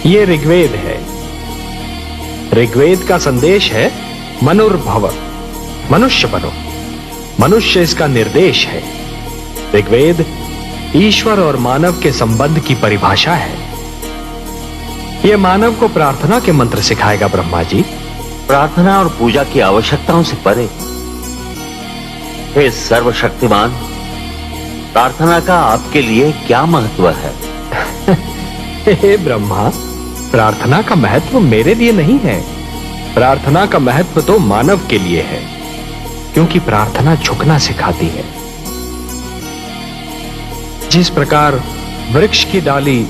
ये ऋग्वेद है। ऋग्वेद का संदेश है मनुर्भव, मनुष्य बनो। मनुष्य इसका निर्देश है। ऋग्वेद ईश्वर और मानव के संबंध की परिभाषा है। यह मानव को प्रार्थना के मंत्र सिखाएगा ब्रह्मा जी। प्रार्थना और पूजा की आवश्यकताओं से परे। हे सर्वशक्तिमान, प्रार्थना का आपके लिए क्या महत्व है? हे ब्रह्मा, प्रार्थना का महत्व मेरे लिए नहीं है। प्रार्थना का महत्व तो मानव के लिए है, क्योंकि प्रार्थना झुकना सिखाती है। जिस प्रकार वृक्ष की डाली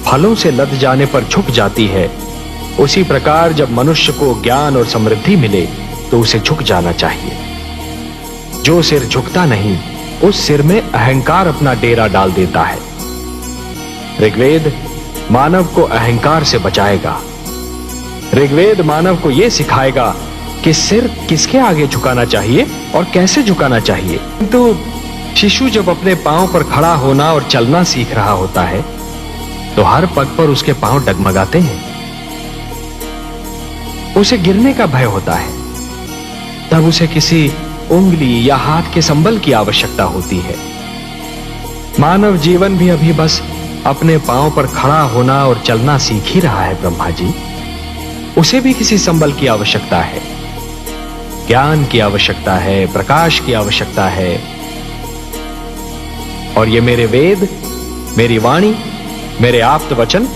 फलों से लद जाने पर झुक जाती है, उसी प्रकार जब मनुष्य को ज्ञान और समृद्धि मिले तो उसे झुक जाना चाहिए। जो सिर झुकता नहीं, उस सिर में अहंकार अपना डेरा डाल देता है। ऋग्वेद मानव को अहंकार से बचाएगा। ऋग्वेद मानव को यह सिखाएगा कि सिर किसके आगे झुकाना चाहिए और कैसे झुकाना चाहिए। किंतु शिशु जब अपने पांव पर खड़ा होना और चलना सीख रहा होता है, तो हर पग पर उसके पांव डगमगाते हैं। उसे गिरने का भय होता है। तब उसे किसी उंगली या हाथ के संबल की आवश्यकता होती है। मानव जीवन भी अभी बस अपने पांव पर खड़ा होना और चलना सीख ही रहा है ब्रह्मा जी। उसे भी किसी संबल की आवश्यकता है, ज्ञान की आवश्यकता है, प्रकाश की आवश्यकता है। और ये मेरे वेद, मेरी वाणी, मेरे आप्त वचन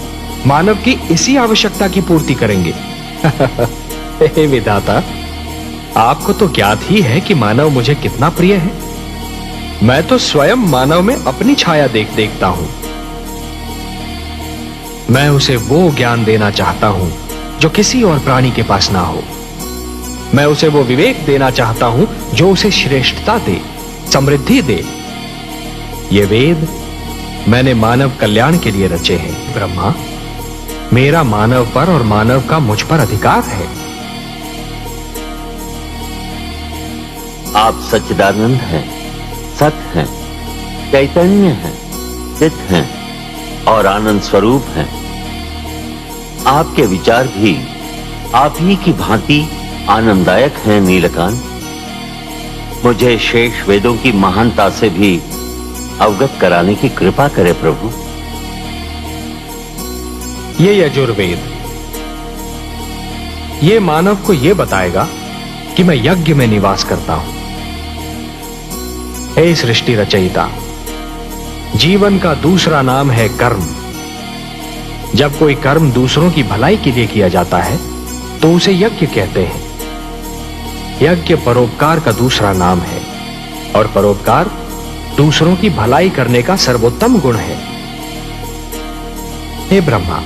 मानव की इसी आवश्यकता की पूर्ति करेंगे। हे विधाता, आपको तो ज्ञात ही है कि मानव मुझे कितना प्रिय है। मैं तो स्वयं मानव में अपनी छाया देखता हूं। मैं उसे वो ज्ञान देना चाहता हूं जो किसी और प्राणी के पास ना हो। मैं उसे वो विवेक देना चाहता हूं जो उसे श्रेष्ठता दे, समृद्धि दे। ये वेद मैंने मानव कल्याण के लिए रचे हैं। ब्रह्मा, मेरा मानव पर और मानव का मुझ पर अधिकार है। आप सच्चिदानंद हैं, सत्य हैं, चैतन्य हैं, चित हैं और आनंद स्वरूप हैं। आपके विचार भी आप ही की भांति आनंददायक हैं नीलकांत। मुझे शेष वेदों की महानता से भी अवगत कराने की कृपा करे प्रभु। ये यजुर्वेद, ये मानव को ये बताएगा कि मैं यज्ञ में निवास करता हूं। हे सृष्टि रचयिता, जीवन का दूसरा नाम है कर्म। जब कोई कर्म दूसरों की भलाई के लिए किया जाता है तो उसे यज्ञ कहते हैं। यज्ञ परोपकार का दूसरा नाम है, और परोपकार दूसरों की भलाई करने का सर्वोत्तम गुण है। हे ब्रह्मा,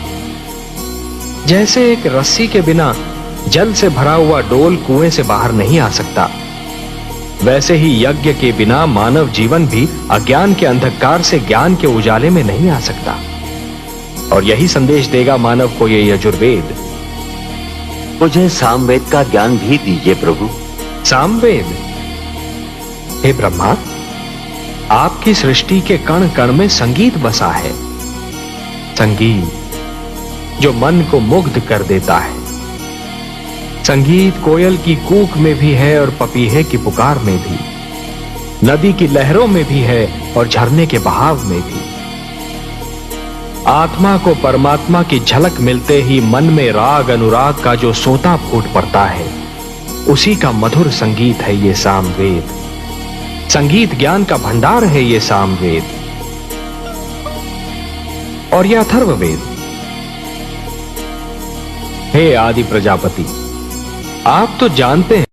जैसे एक रस्सी के बिना जल से भरा हुआ डोल कुएं से बाहर नहीं आ सकता, वैसे ही यज्ञ के बिना मानव जीवन भी अज्ञान के अंधकार से ज्ञान के उजाले में नहीं आ सकता। और यही संदेश देगा मानव को ये यजुर्वेद। मुझे सामवेद का ज्ञान भी दीजिए प्रभु। सामवेद? हे ब्रह्मा, आपकी सृष्टि के कण कण में संगीत बसा है। संगीत जो मन को मुग्ध कर देता है। संगीत कोयल की कूक में भी है और पपीहे की पुकार में भी, नदी की लहरों में भी है और झरने के बहाव में भी। आत्मा को परमात्मा की झलक मिलते ही मन में राग अनुराग का जो सोता फूट पड़ता है, उसी का मधुर संगीत है ये सामवेद। संगीत ज्ञान का भंडार है ये सामवेद। और यह अथर्ववेद। हे आदि प्रजापति, आप तो जानते हैं